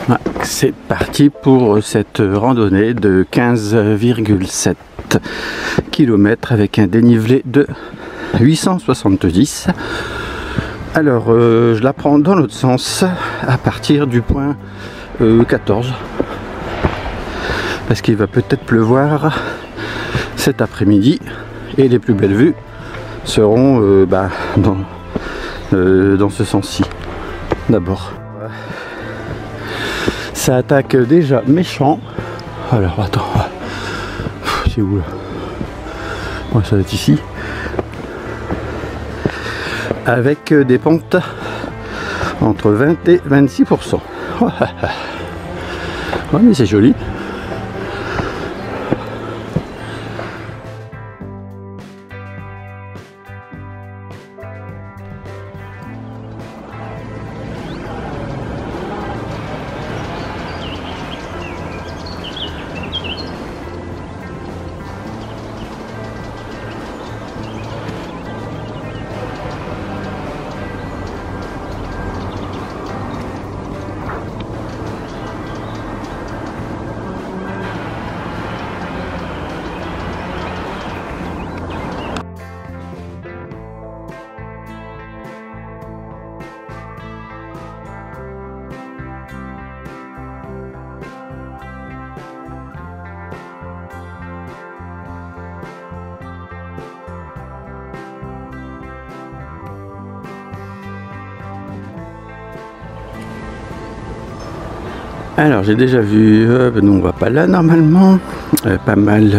Ouais, c'est parti pour cette randonnée de 15,7 km avec un dénivelé de 870. Alors je la prends dans l'autre sens à partir du point 14 parce qu'il va peut-être pleuvoir cet après-midi et les plus belles vues seront dans ce sens-ci d'abord. Ça attaque déjà méchant. Alors attends, c'est où là? Ouais, ça va être ici. Avec des pentes entre 20 et 26%. Ouais, mais c'est joli. Alors j'ai déjà vu, nous on va pas là normalement, pas mal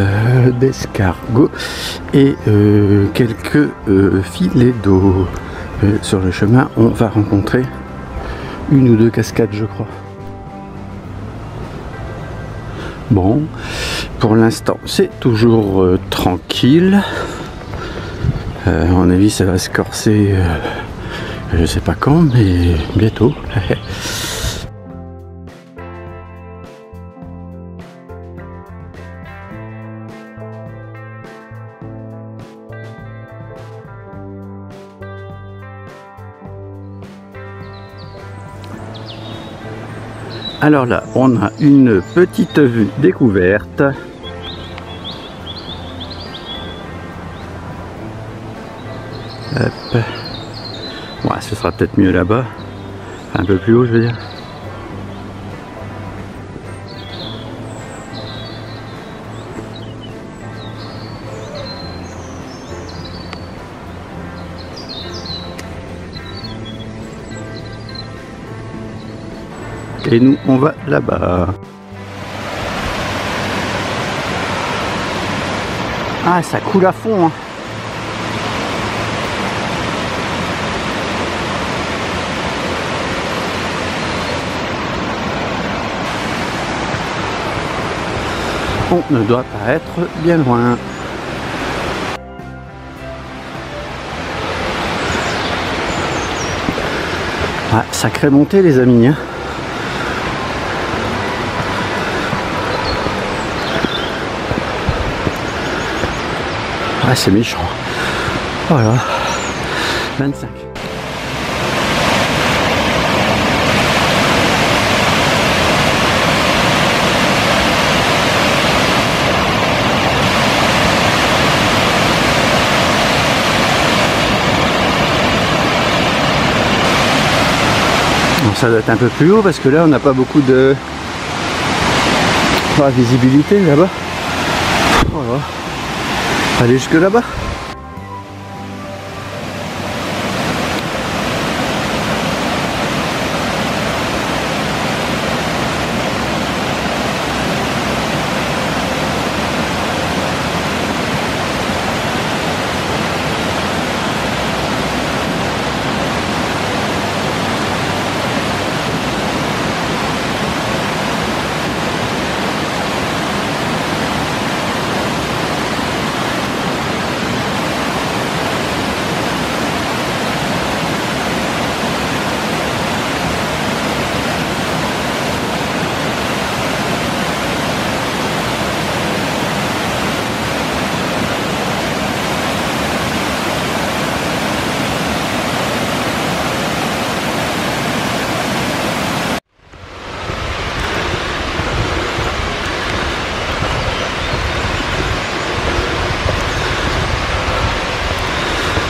d'escargots et quelques filets d'eau. Sur le chemin on va rencontrer une ou deux cascades je crois. Bon, pour l'instant c'est toujours tranquille. À mon avis ça va se corser, je sais pas quand mais bientôt. Alors là, on a une petite vue découverte. Hop. Ouais, ce sera peut-être mieux là-bas. Un peu plus haut, je veux dire. Et nous, on va là-bas. Ah, ça coule à fond, hein. On ne doit pas être bien loin. Ah, sacrée montée, les amis, hein. Ah, c'est méchant. Voilà. 25. Bon, ça doit être un peu plus haut parce que là on n'a pas beaucoup de visibilité là-bas. Voilà. Aller jusque là-bas.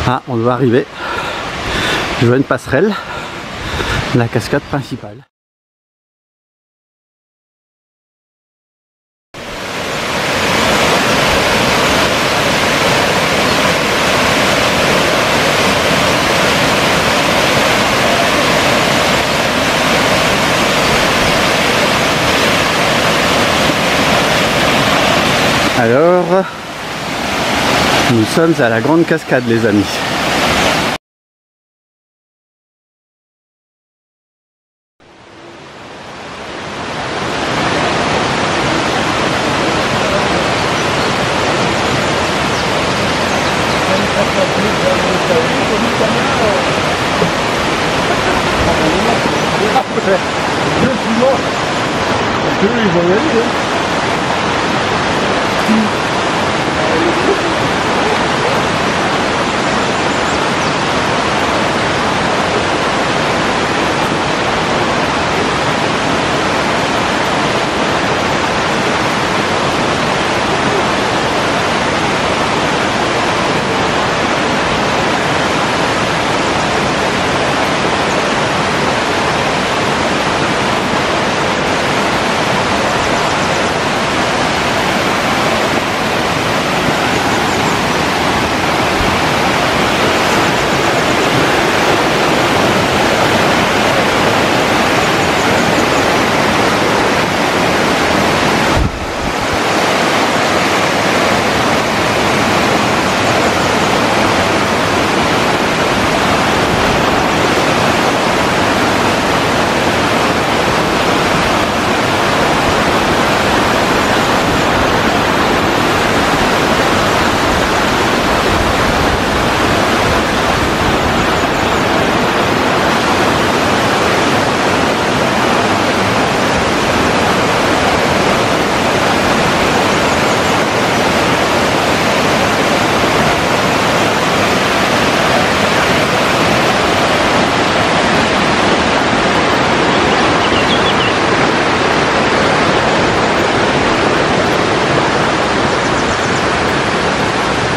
Ah, on doit arriver. Je vois une passerelle, la cascade principale. Alors, nous sommes à la grande cascade, les amis.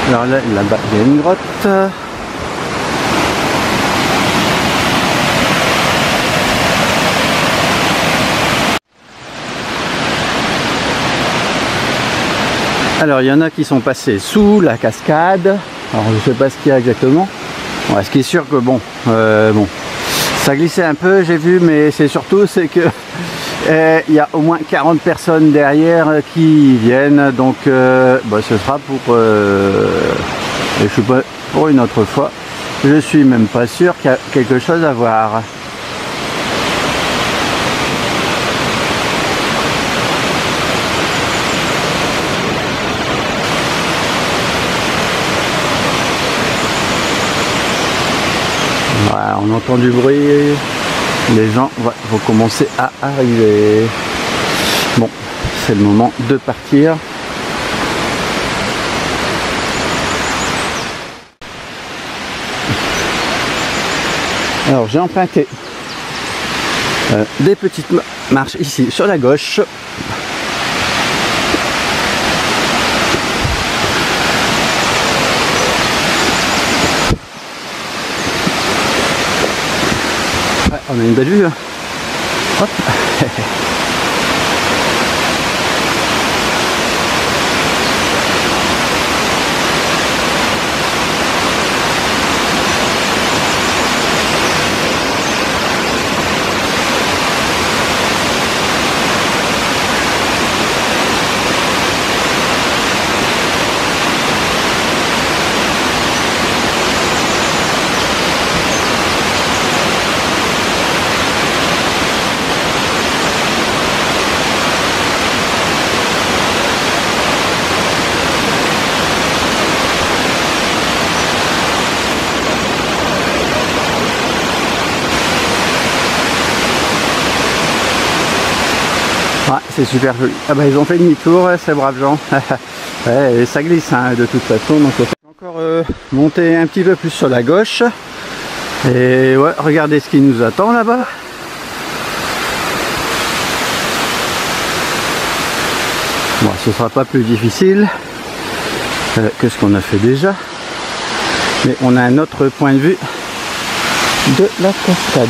Alors là-bas, il y a une grotte. Alors il y en a qui sont passés sous la cascade. Alors je sais pas ce qu'il y a exactement. Ouais, ce qui est sûr que bon, ça glissait un peu, j'ai vu, mais c'est surtout c'est que il y a au moins 40 personnes derrière qui viennent, donc ce sera pour je suis pas pour une autre fois. Je suis même pas sûr qu'il y a quelque chose à voir. Voilà, on entend du bruit, les gens vont commencer à arriver. Bon, c'est le moment de partir. Alors j'ai emprunté des petites marches ici sur la gauche. Ouais, on a une belle vue. Hein. Hop. Ouais, c'est super joli. Ah bah ils ont fait demi-tour, ces braves gens. Ouais, et ça glisse hein, de toute façon. Donc encore monter un petit peu plus sur la gauche. Et ouais, regardez ce qui nous attend là-bas. Bon, ce sera pas plus difficile que ce qu'on a fait déjà. Mais on a un autre point de vue de la cascade.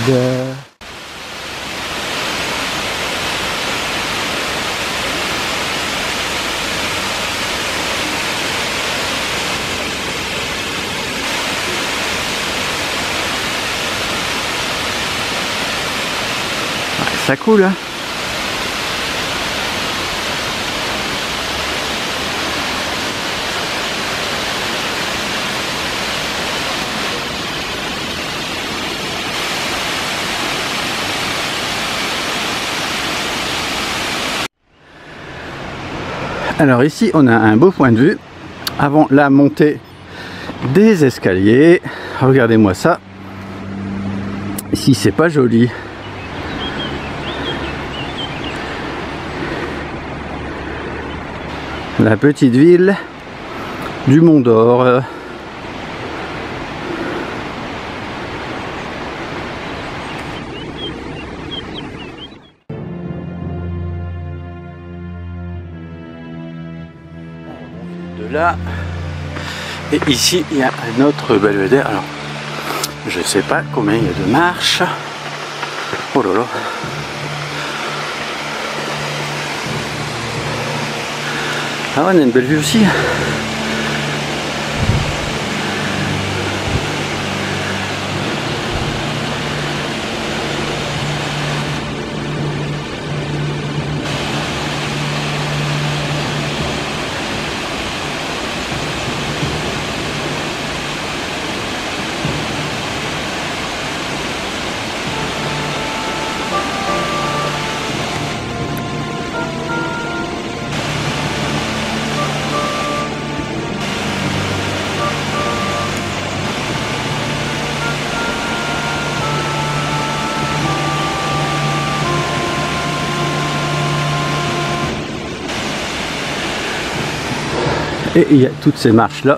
Ça coule, hein. Alors ici on a un beau point de vue avant la montée des escaliers. Regardez-moi ça. Ici c'est pas joli. La petite ville du Mont d'Or. De là, et ici il y a un autre belvédère. Alors je sais pas combien il y a de marches. Oh là là. Ah ouais, on a une belle vue aussi. Et il y a toutes ces marches là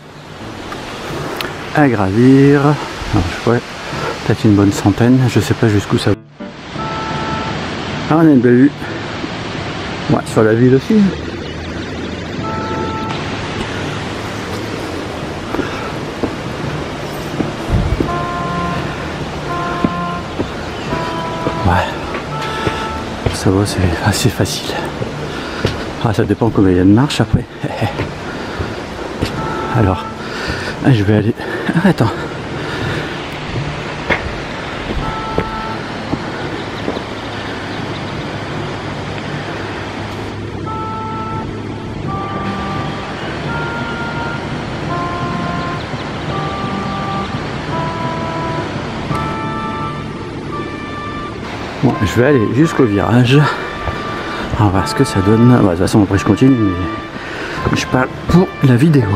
à gravir. Alors, je crois peut-être une bonne centaine, je sais pas jusqu'où ça va. Ah, on a une belle vue. Ouais, sur la ville aussi. Ouais, ça va, c'est assez facile. Ah, ça dépend combien il y a de marches après. Alors, je vais aller... Ah, attends. Bon, je vais aller jusqu'au virage. On va voir ce que ça donne. Bon, de toute façon, après je continue, mais je parle pour la vidéo.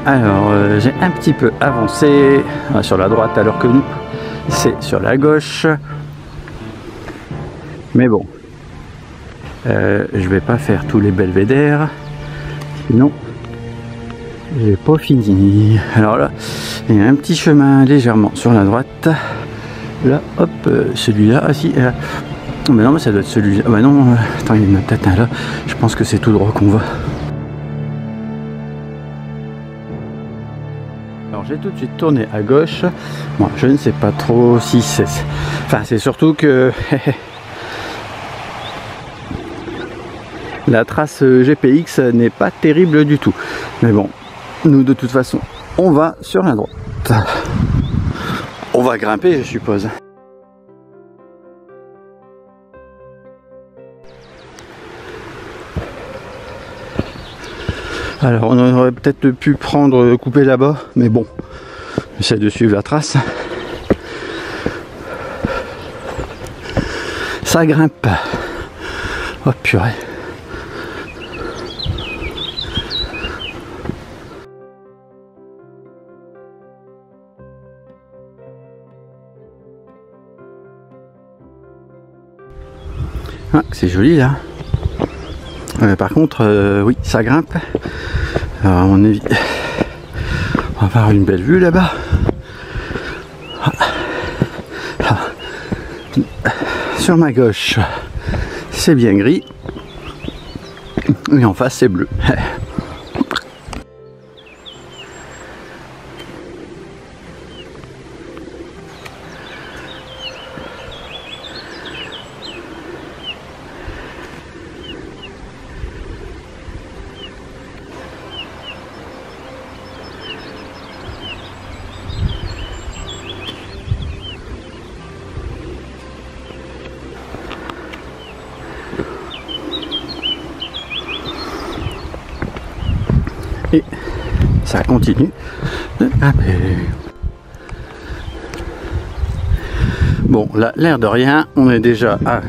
Alors, j'ai un petit peu avancé sur la droite alors que nous, c'est sur la gauche. Mais bon, je vais pas faire tous les belvédères, sinon j'ai pas fini. Alors là, il y a un petit chemin légèrement sur la droite. Là, hop, celui-là, ah si, mais non, mais ça doit être celui-là. Ah bah non, attends, il y en a peut-être un là. Je pense que c'est tout droit qu'on va. Alors j'ai tout de suite tourné à gauche. Bon, je ne sais pas trop si c'est... Enfin, c'est surtout que... la trace GPX n'est pas terrible du tout. Mais bon, nous de toute façon, on va sur la droite. On va grimper, je suppose. Alors on aurait peut-être pu couper là-bas, mais bon, j'essaie de suivre la trace. Ça grimpe. Oh purée. Ah, c'est joli là. Par contre, oui, ça grimpe. Alors, à mon avis, on va avoir une belle vue là-bas. Sur ma gauche, c'est bien gris. Et en face, c'est bleu. Et ça continue de grimper. Bon, là, l'air de rien, on est déjà à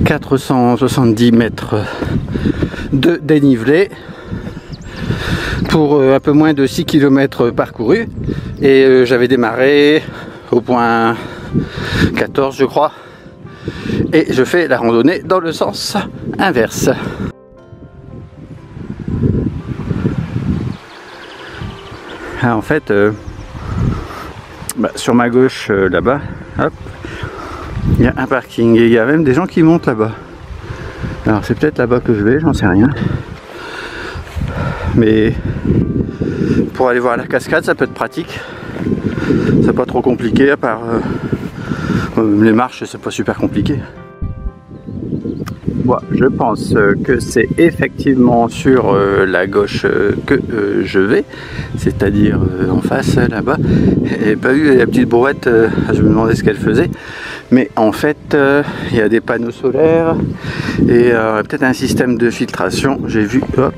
470 mètres de dénivelé pour un peu moins de 6 km parcourus. Et j'avais démarré au point 14, je crois. Et je fais la randonnée dans le sens inverse. Ah, en fait, sur ma gauche, là-bas, hop, il y a un parking et il y a même des gens qui montent là-bas. Alors c'est peut-être là-bas que je vais, j'en sais rien. Mais pour aller voir la cascade, ça peut être pratique. C'est pas trop compliqué, à part les marches, c'est pas super compliqué. Moi, je pense que c'est effectivement sur la gauche que je vais, c'est-à-dire en face là-bas. J'ai pas vu la petite brouette, je me demandais ce qu'elle faisait, mais en fait il y a des panneaux solaires et peut-être un système de filtration. J'ai vu, hop,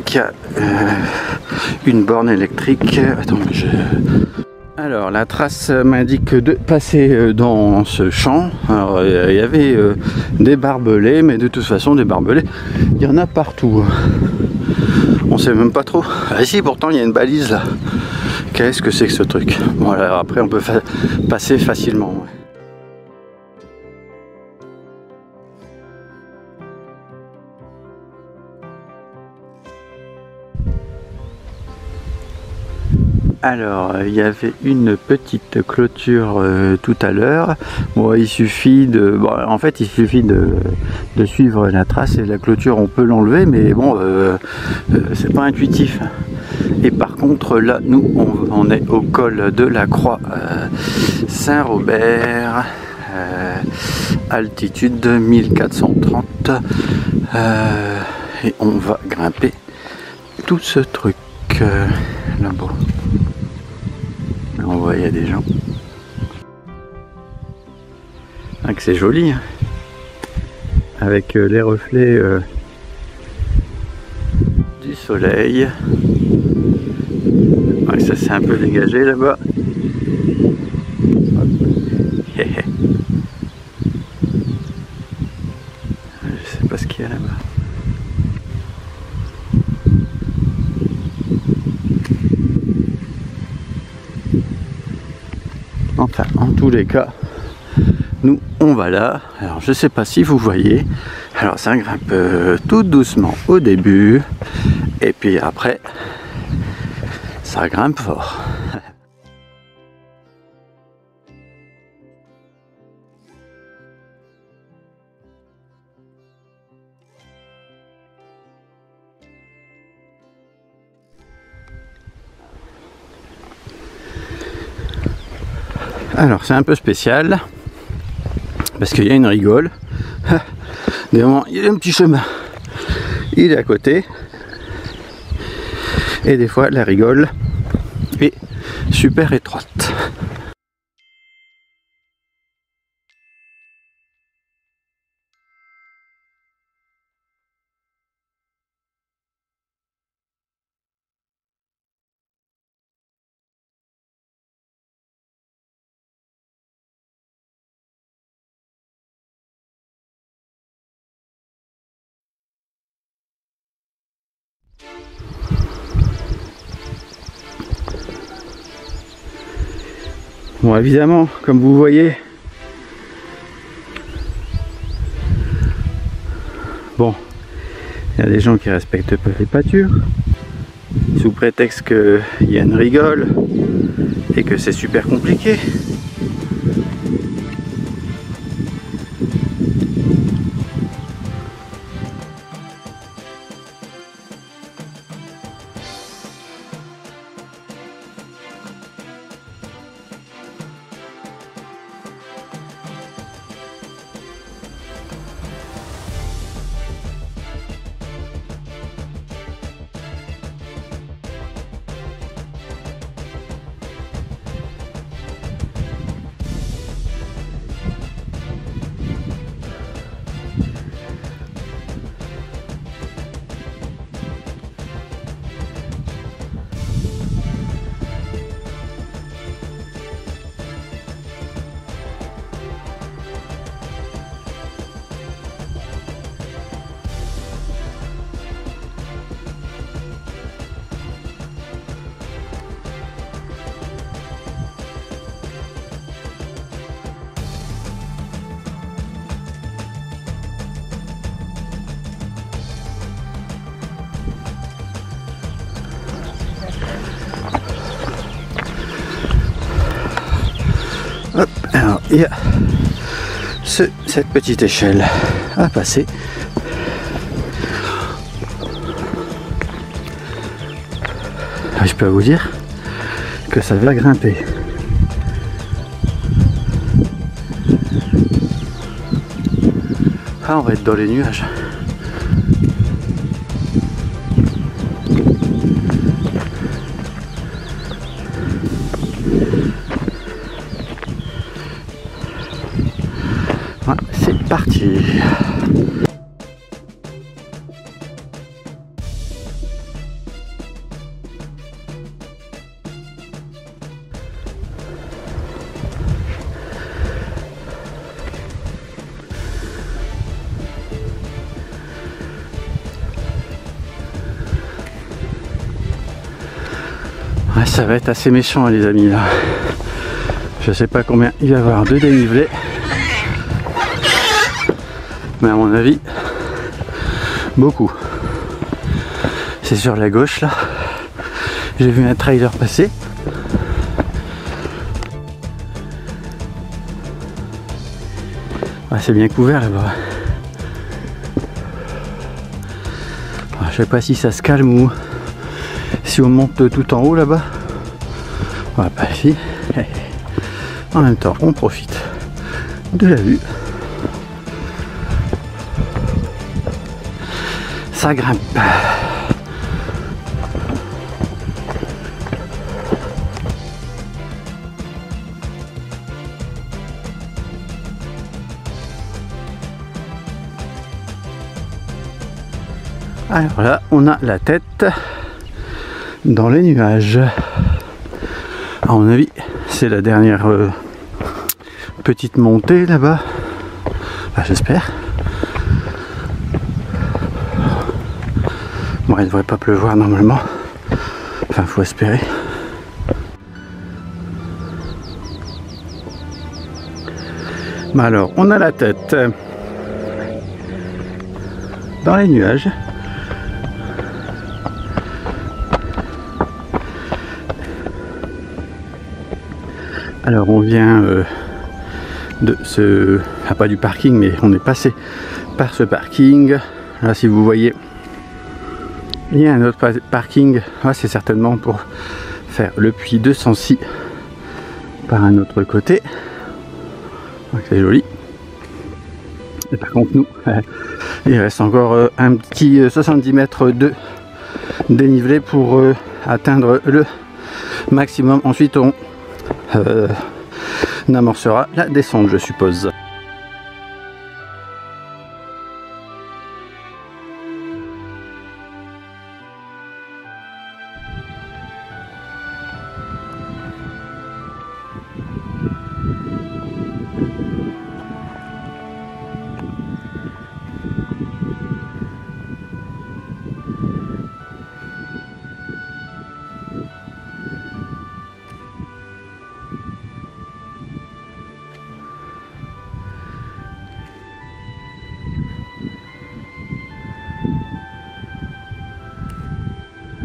qu'il y a une borne électrique. Attends, Alors la trace m'indique de passer dans ce champ. Alors il y avait des barbelés, mais de toute façon des barbelés, il y en a partout. On sait même pas trop. Ah si, pourtant il y a une balise là. Qu'est-ce que c'est que ce truc? Bon, alors après on peut passer facilement. Ouais. Alors, il y avait une petite clôture tout à l'heure. Bon, il suffit de, bon, en fait, il suffit de suivre la trace et la clôture, on peut l'enlever, mais bon, c'est pas intuitif. Et par contre, là, nous, on est au col de la Croix Saint-Robert, altitude 1430, et on va grimper tout ce truc là-bas. On voit, il y a des gens. Ah, que c'est joli, hein. Avec les reflets du soleil. Ouais, ça s'est un peu dégagé là-bas. Je sais pas ce qu'il y a là-bas. Enfin, en tous les cas, nous on va là. Alors je sais pas si vous voyez. Alors ça grimpe tout doucement au début, et puis après ça grimpe fort. Alors c'est un peu spécial parce qu'il y a une rigole. Des moments, il y a un petit chemin, il est à côté, et des fois la rigole est super étroite. Bon, évidemment, comme vous voyez, bon, il y a des gens qui respectent pas les pâtures, sous prétexte qu'il y a une rigole et que c'est super compliqué. Alors il y a cette petite échelle à passer. Je peux vous dire que ça va grimper. Ah, on va être dans les nuages. Ouais, c'est parti. Ouais, ça va être assez méchant les amis là. Je sais pas combien il va y avoir de dénivelé. Mais à mon avis, beaucoup. C'est sur la gauche là. J'ai vu un trailer passer. Ah, c'est bien couvert là-bas. Je sais pas si ça se calme ou si on monte tout en haut là-bas. Ouais, bah si. En même temps, on profite de la vue. Ça grimpe. Alors là, on a la tête dans les nuages. À mon avis, c'est la dernière petite montée là-bas. Enfin, j'espère. Bon, il ne devrait pas pleuvoir normalement. Enfin, faut espérer. Mais alors, on a la tête dans les nuages. Alors on vient de ce... Ah, pas du parking, mais on est passé par ce parking. Là, si vous voyez, il y a un autre parking. Ah, c'est certainement pour faire le puits de Sancy par un autre côté. C'est joli. Et par contre, nous, il reste encore un petit 70 mètres de dénivelé pour atteindre le maximum. Ensuite, on amorcera la descente, je suppose.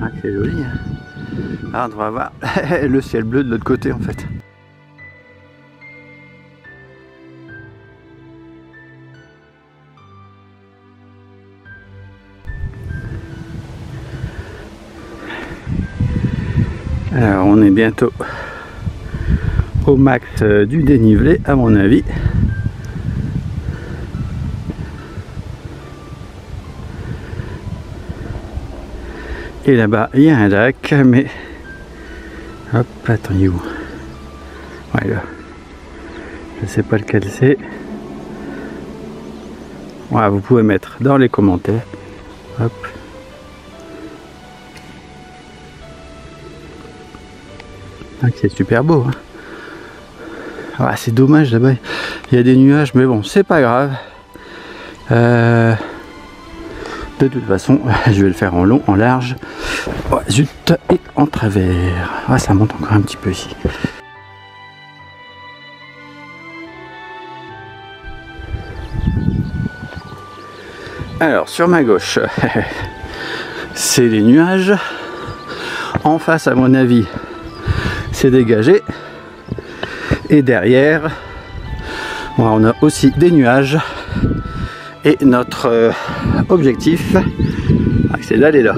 Ah, c'est joli. Ah, on devrait avoir le ciel bleu de l'autre côté en fait. Alors on est bientôt au max du dénivelé à mon avis. Et là-bas il y a un lac, mais hop, attends, il est où? Ouais, là. Je sais pas lequel c'est. Ouais, vous pouvez mettre dans les commentaires. Hop. Ah, c'est super beau. Hein. Ah, c'est dommage là-bas. Il y a des nuages, mais bon, c'est pas grave. De toute façon, je vais le faire en long, en large, oh, zut, et en travers. Ah, ça monte encore un petit peu ici. Alors, sur ma gauche, c'est les nuages. En face, à mon avis, c'est dégagé. Et derrière, Bon, on a aussi des nuages et notre objectif, c'est d'aller là.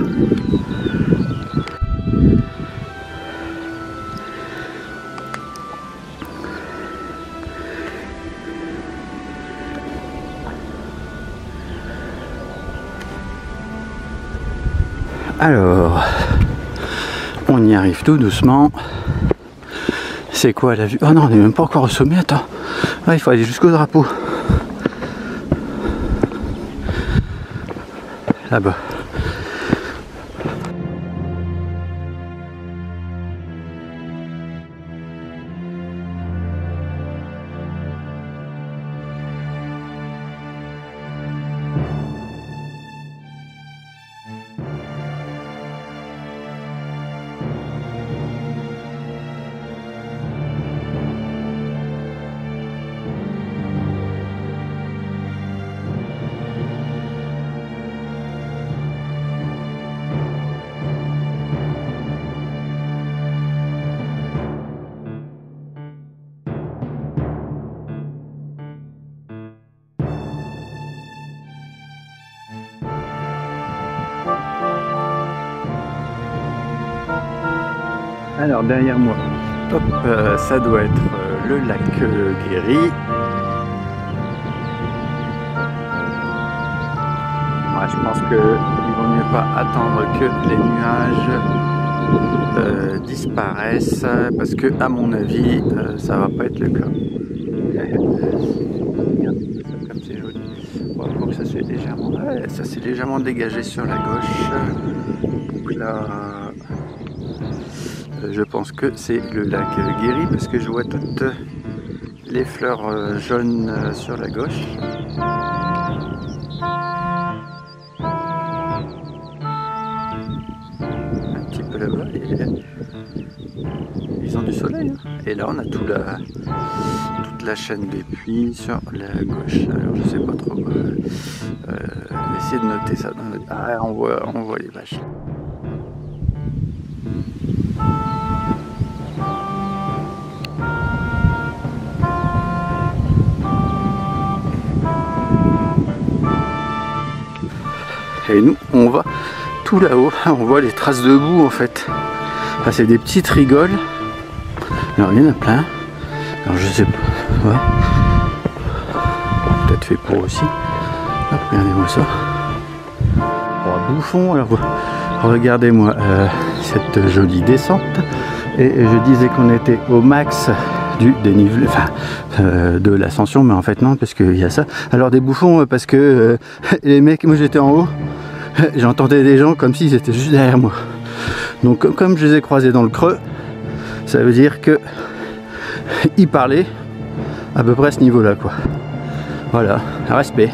Alors, on y arrive tout doucement. C'est quoi la vue? Oh non, on n'est même pas encore au sommet, attends. Ah, il faut aller jusqu'au drapeau. Là-bas. Alors derrière moi, hop, ça doit être le lac Guéry. Moi je pense qu'il vaut mieux pas attendre que les nuages disparaissent parce que à mon avis ça va pas être le cas. Regardez ça comme c'est joli. Bon, faut que ça soit légèrement, ouais, ça s'est légèrement dégagé sur la gauche. Donc là. Je pense que c'est le lac Guéry parce que je vois toutes les fleurs jaunes sur la gauche. Un petit peu là-bas et ils ont du soleil. Hein. Et là on a toute la chaîne des puits sur la gauche. Alors je sais pas trop. Essayez de noter ça dans notre... Ah, on voit les vaches. Et nous, on va tout là-haut, on voit les traces de boue en fait. Enfin, c'est des petites rigoles. Alors il y en a plein. Alors je sais pas. Ouais. Peut-être fait pour aussi. Hop, regardez-moi ça. Oh, bouffon. Alors regardez-moi cette jolie descente. Et je disais qu'on était au max du dénivelé, enfin de l'ascension, mais en fait non, parce qu'il y a ça. Alors des bouffons parce que les mecs, moi j'étais en haut, j'entendais des gens comme s'ils étaient juste derrière moi. Donc comme je les ai croisés dans le creux, ça veut dire que ils parlaient à peu près à ce niveau-là, quoi. Voilà, respect,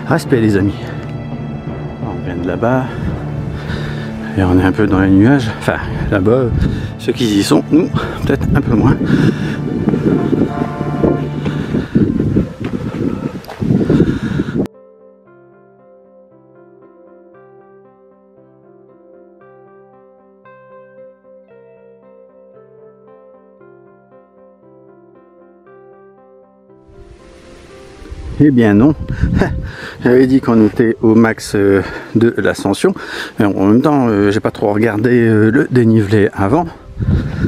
respect les amis. On vient de là-bas. Et on est un peu dans les nuages, enfin là-bas, ceux qui y sont, nous, peut-être un peu moins. Eh bien non, j'avais dit qu'on était au max de l'ascension. En même temps, j'ai pas trop regardé le dénivelé avant,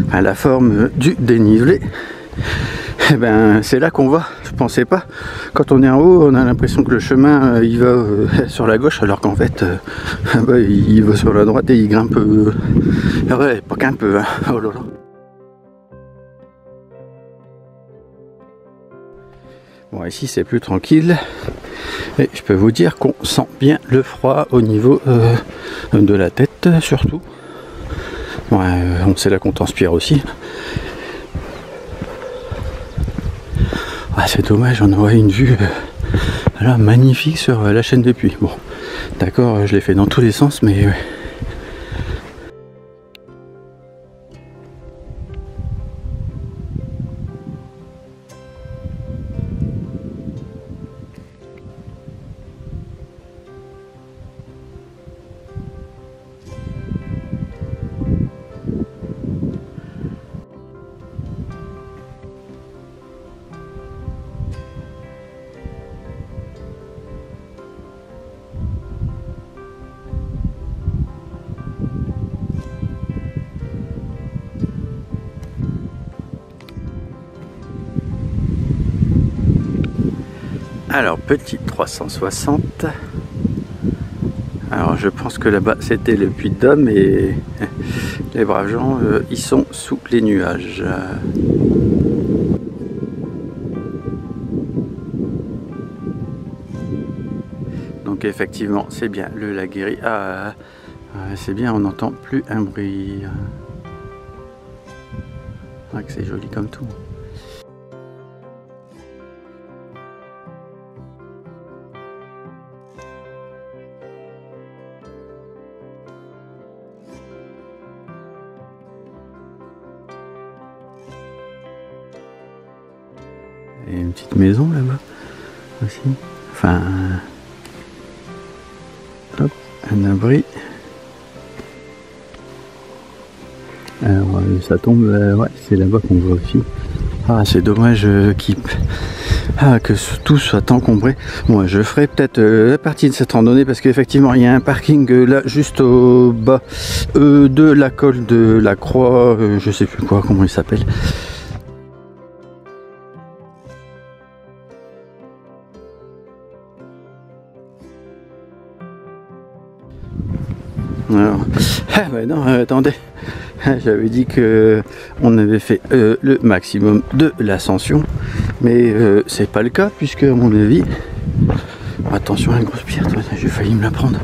enfin, la forme du dénivelé. Eh ben, c'est là qu'on va. Je pensais pas. Quand on est en haut, on a l'impression que le chemin il va sur la gauche, alors qu'en fait, bah, il va sur la droite et il grimpe. Ouais, pas qu'un peu. Hein. Oh là là. Bon, ici c'est plus tranquille et je peux vous dire qu'on sent bien le froid au niveau de la tête surtout. Ouais, c'est là qu'on transpire aussi. Ah, c'est dommage, on aurait une vue là, magnifique sur la chaîne des puits. Bon, d'accord, je l'ai fait dans tous les sens, mais Alors, petit 360. Alors, je pense que là-bas, c'était le Puy-de-Dôme et les braves gens, ils sont sous les nuages. Donc, effectivement, c'est bien le lac Guéry. Ah, c'est bien, on n'entend plus un bruit. Ah, que c'est joli comme tout. Et une petite maison là-bas aussi. Enfin, hop, un abri. Alors ça tombe, ouais, c'est là-bas qu'on voit aussi. Ah, c'est dommage que tout soit encombré. Bon, je ferai peut-être la partie de cette randonnée parce qu'effectivement il y a un parking là juste au bas de la colle de la Croix, je sais plus quoi, comment il s'appelle. Alors, ah bah non, attendez, j'avais dit que on avait fait le maximum de l'ascension, mais c'est pas le cas puisque à mon avis, attention à une grosse pierre, j'ai failli me la prendre.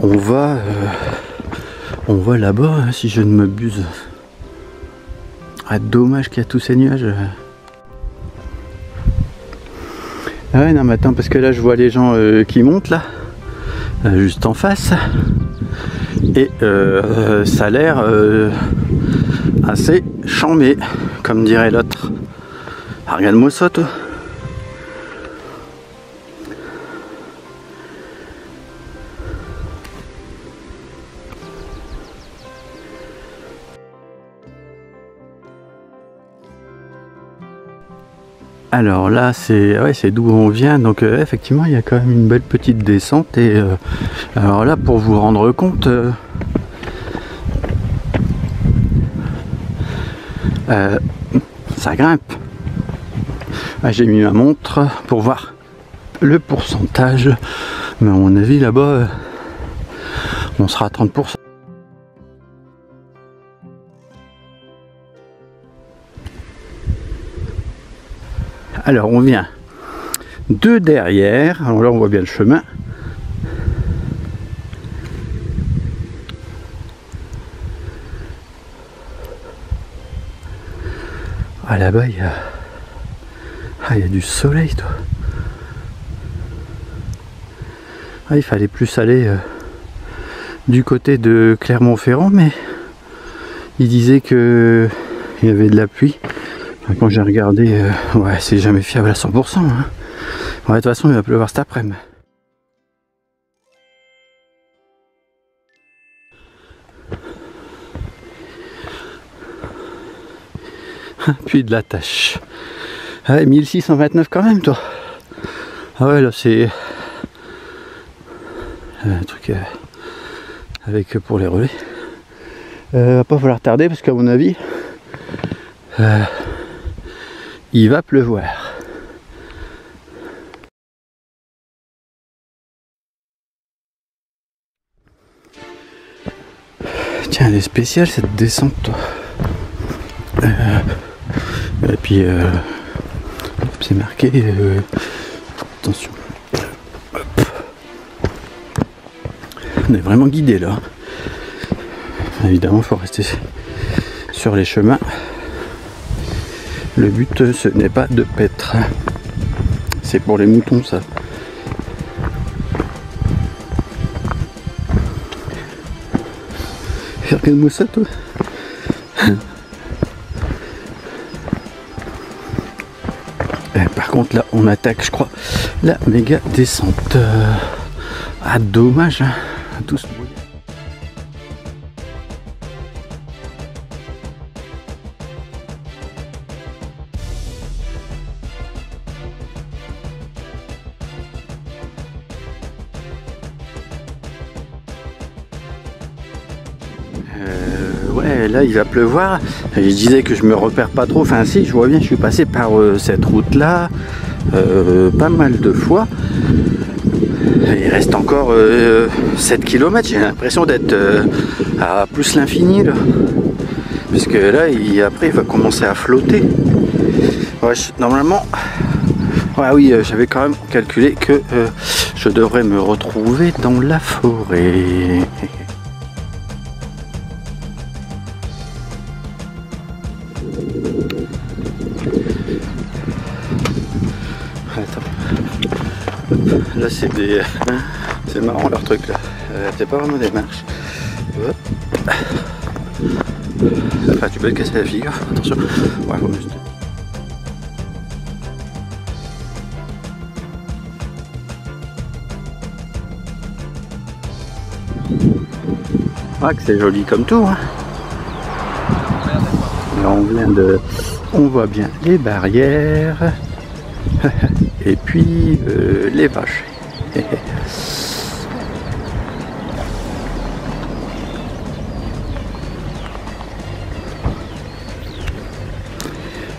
On va là-bas, hein, si je ne m'abuse. Ah, dommage qu'il y a tous ces nuages. Ah ouais, non mais attends, parce que là je vois les gens qui montent là. Juste en face, et ça a l'air assez chambé, comme dirait l'autre. Ah, regarde-moi ça, toi. Alors là, c'est d'où on vient, donc effectivement, il y a quand même une belle petite descente. Et alors là, pour vous rendre compte, ça grimpe. Ah, j'ai mis ma montre pour voir le pourcentage, mais à mon avis, là-bas, on sera à 30%. Alors on vient de derrière, alors là on voit bien le chemin. Ah là-bas il y a du soleil, toi. Ah, il fallait plus aller du côté de Clermont-Ferrand, mais il disait que il y avait de la pluie. Quand j'ai regardé, ouais, c'est jamais fiable à 100%. Hein. Ouais, de toute façon, il va pleuvoir cet après-midi. Puis de la tâche. Ouais, 1629 quand même, toi. Ah ouais, là, c'est un truc avec pour les relais. Va pas falloir tarder parce qu'à mon avis, il va pleuvoir. Tiens, elle est spéciale cette descente, toi. Et puis, c'est marqué. Attention. Hop. On est vraiment guidé là. Évidemment, il faut rester sur les chemins. Le but, ce n'est pas de paître. C'est pour les moutons, ça. Regarde-moi ça, toi. Par contre, là, on attaque, je crois, la méga descente. Ah, dommage, hein, tout ce bruit. Ouais, là il va pleuvoir. Je disais que je me repère pas trop. Enfin si, je vois bien, je suis passé par cette route là pas mal de fois. Il reste encore 7 km. J'ai l'impression d'être à plus l'infini là. Parce que là, après il va commencer à flotter. Ouais, normalement... Ouais, oui, j'avais quand même calculé que je devrais me retrouver dans la forêt. Attends. Là, c'est des... C'est marrant leur truc là. C'est pas vraiment des marches. Enfin, tu peux te casser la figure, attention. Ouais, faut juste... Ah, que c'est joli comme tout, hein. Là, on voit bien les barrières et puis les vaches.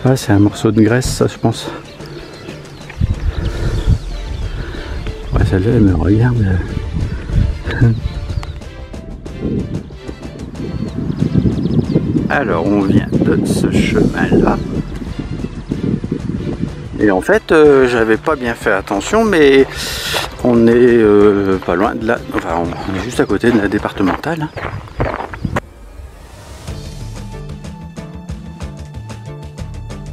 Ah, c'est un morceau de graisse, ça, je pense. Ouais, celle-là, elle me regarde. Alors, on vient de ce chemin-là. Et en fait, j'avais pas bien fait attention, mais on est pas loin de la... Enfin, on est juste à côté de la départementale.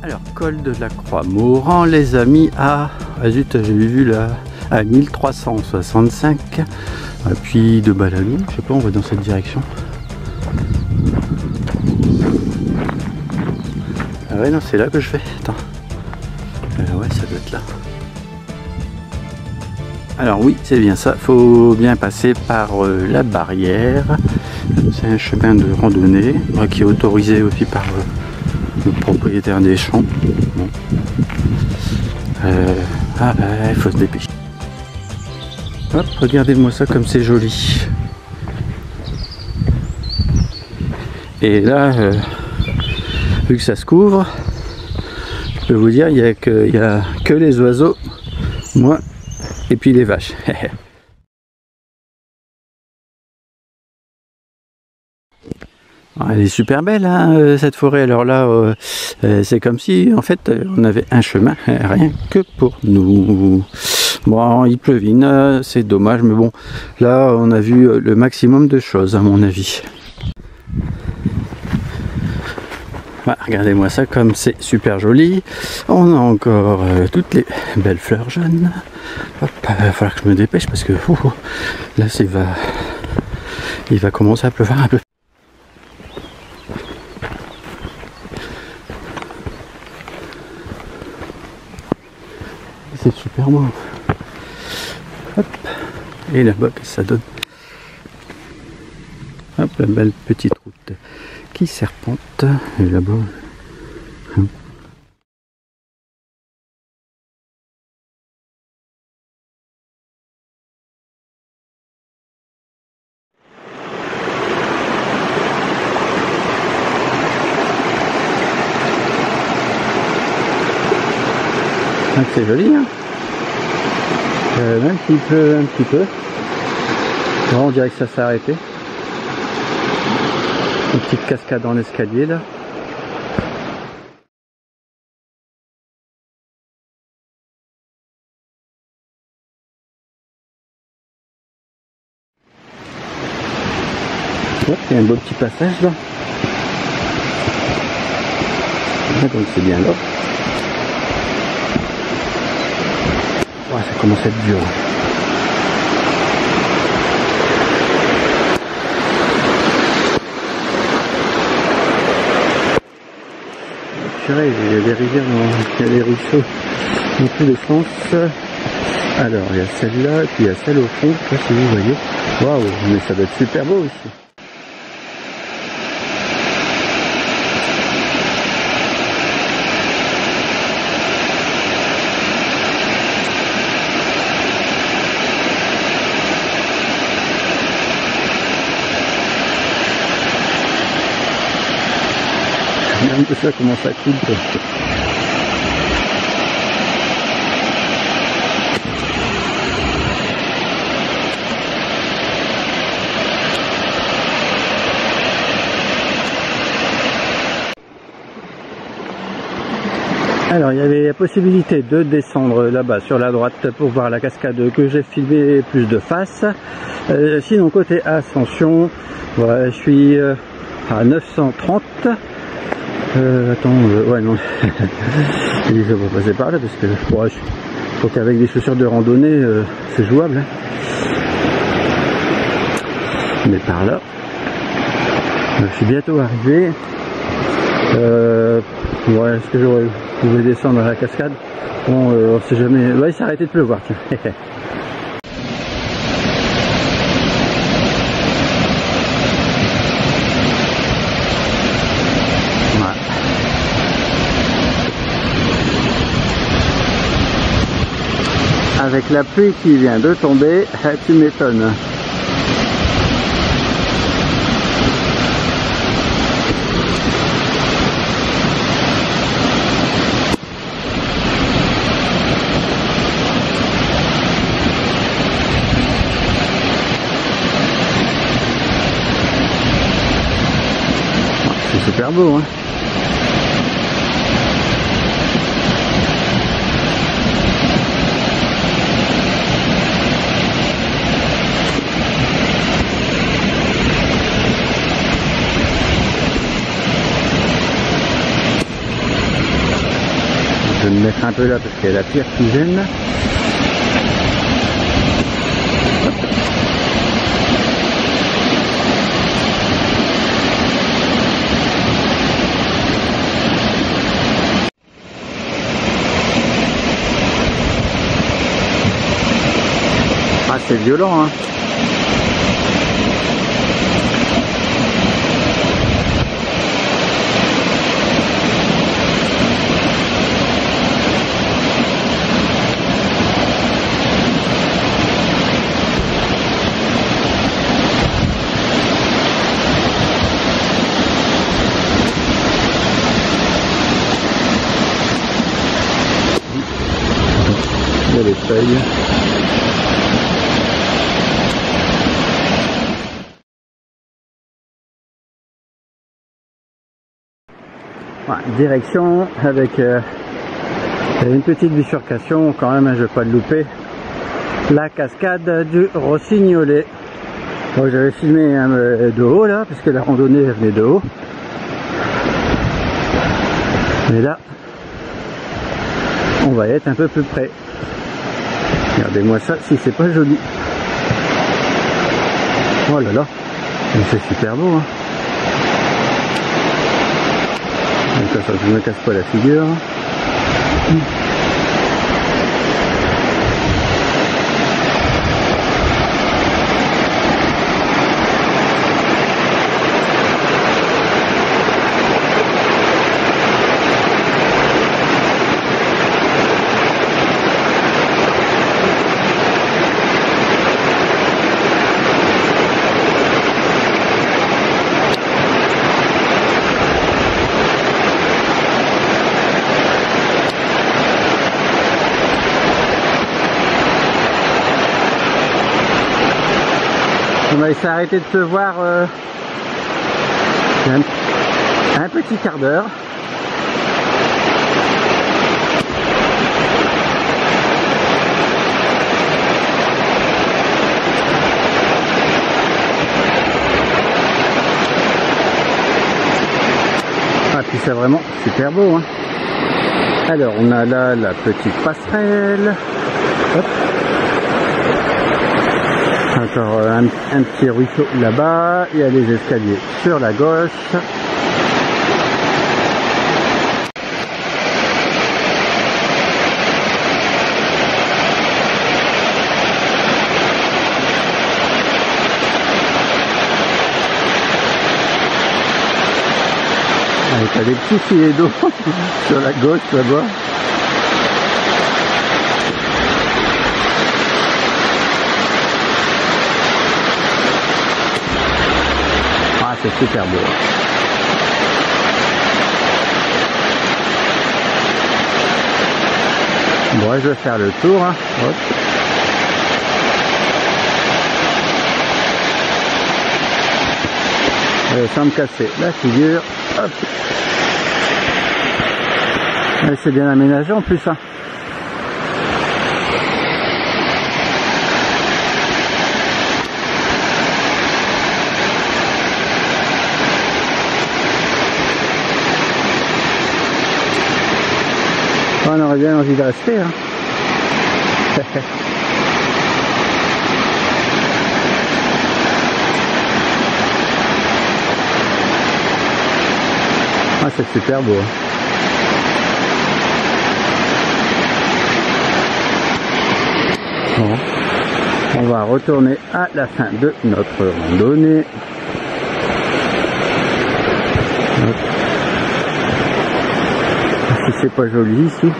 Alors, col de la Croix-Mauran, les amis, ah zut, j'ai vu là, à 1365. Et puis de Baladou, je sais pas, on va dans cette direction. Ah ouais, non, c'est là que je vais. Attends. Ouais, ça doit être là. Alors oui, c'est bien ça. Faut bien passer par la barrière. C'est un chemin de randonnée qui est autorisé aussi par le propriétaire des champs. Bon. Ah bah, il faut se dépêcher. Hop, regardez-moi ça comme c'est joli. Et là, vu que ça se couvre, je peux vous dire, il n'y a que les oiseaux, moi, et puis les vaches. Elle est super belle, hein, cette forêt. Alors là, c'est comme si, en fait, on avait un chemin, rien que pour nous. Bon, il pleuvine, c'est dommage, mais bon, là, on a vu le maximum de choses, à mon avis. Voilà, regardez-moi ça, comme c'est super joli. On a encore toutes les belles fleurs jaunes. Hop, il va falloir que je me dépêche parce que là, il va commencer à pleuvoir un peu. C'est super beau. Hop. Et là-bas, qu'est-ce que ça donne? Hop, la belle petite route qui serpente. Et là-bas. Ah, c'est joli, hein, même s'il pleut un petit peu. Bon, on dirait que ça s'est arrêté. Une petite cascade dans l'escalier là. Hop, il y a un beau petit passage là. Ah, donc c'est bien là. Ouais, ça commence à être dur. Purée, il y a des rivières, il y a des ruisseaux dans tous les sens. Alors, il y a celle-là, et puis il y a celle au fond, je sais pas si vous voyez. Waouh, mais ça doit être super beau ici. peu ça comment ça coule. Alors il y avait la possibilité de descendre là-bas sur la droite pour voir la cascade que j'ai filmée plus de face. Sinon côté ascension, voilà, je suis à 930. Attends, ouais non, je vais passer par là parce que bon, je crois qu'avec des chaussures de randonnée c'est jouable. Hein. Mais par là, je suis bientôt arrivé. Ouais, est-ce que j'aurais pouvais descendre à la cascade? Bon, on sait jamais. Ouais, il s'est arrêté de pleuvoir, tiens. Ouais. Avec la pluie qui vient de tomber, tu m'étonnes. C'est super beau, hein. Je vais me mettre un peu là parce qu'il y a la pierre qui gêne. Ah, c'est violent, hein. Il y a les feuilles. Direction avec une petite bifurcation quand même, hein, je ne vais pas le louper, la cascade du Rossignolet. Bon, j'avais filmé de haut là parce que la randonnée venait de haut, mais là on va être un peu plus près. Regardez-moi ça, si c'est pas joli. Oh là là, c'est super beau, hein. Donc ça, je ne me casse pas la figure. Il s'est arrêté de pleuvoir un petit quart d'heure. Ah, puis c'est vraiment super beau, hein. Alors on a là la petite passerelle. Hop. Encore un petit ruisseau là-bas, il y a les escaliers sur la gauche. Il y a des petits filets d'eau sur la gauche là-bas. C'est super beau. Bon, je vais faire le tour. Hein. Hop. Allez, sans me casser la figure. Hop. C'est bien aménagé en plus. Hein. On aurait bien envie de rester. Hein. Ah, c'est super beau. Bon. On va retourner à la fin de notre randonnée. Si c'est pas joli ici.